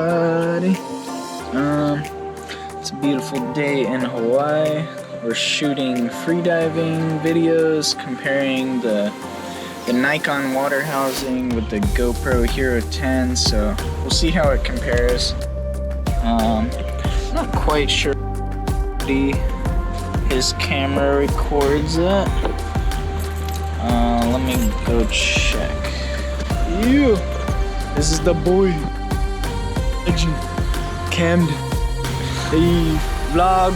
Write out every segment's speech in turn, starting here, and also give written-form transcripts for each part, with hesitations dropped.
everybody. It's a beautiful day in Hawaii. We're shooting freediving videos comparing the Nikon water housing with the GoPro Hero 10, so we'll see how it compares. Not quite sure his camera records it. Let me go check. You. This is the boy. Legend. Camden. Hey, vlog.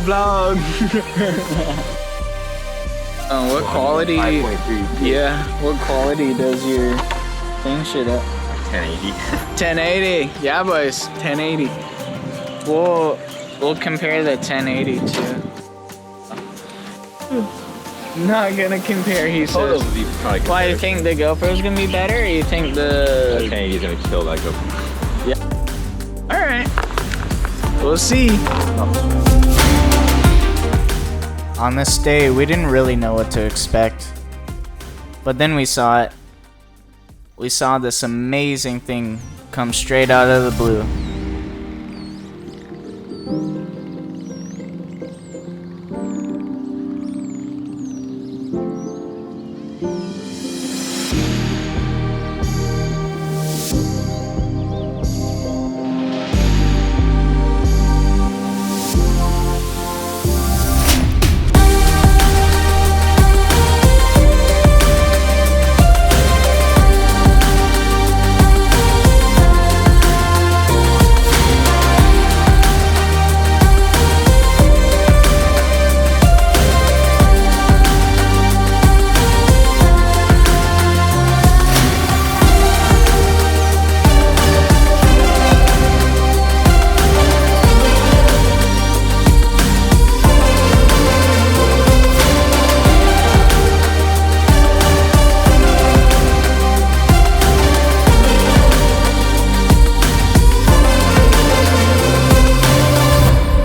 What quality? 5.3. Yeah, what quality does your thing shit at? 1080. 1080. Yeah, boys. 1080. We'll compare the 1080 to. Not gonna compare, he says. Why, you think the GoPro's gonna be better, or you think the 1080 is gonna kill that GoPro? Yeah. Alright. We'll see. On this day, we didn't really know what to expect. But then we saw it. We saw this amazing thing come straight out of the blue.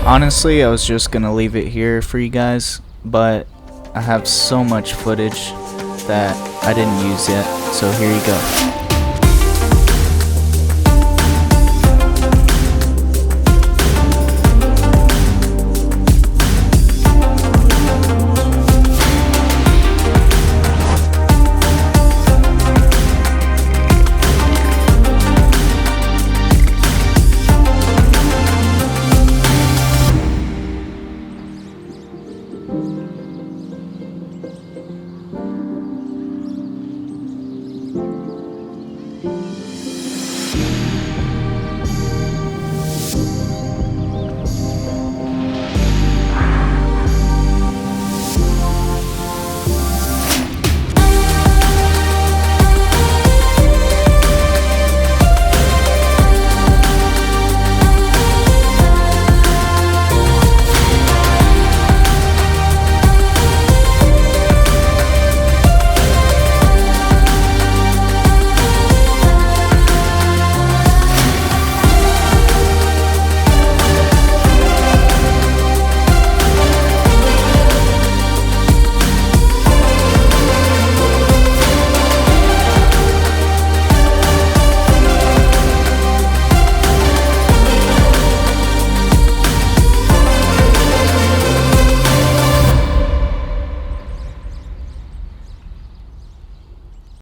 Honestly, I was just gonna leave it here for you guys, but I have so much footage that I didn't use yet, so here you go.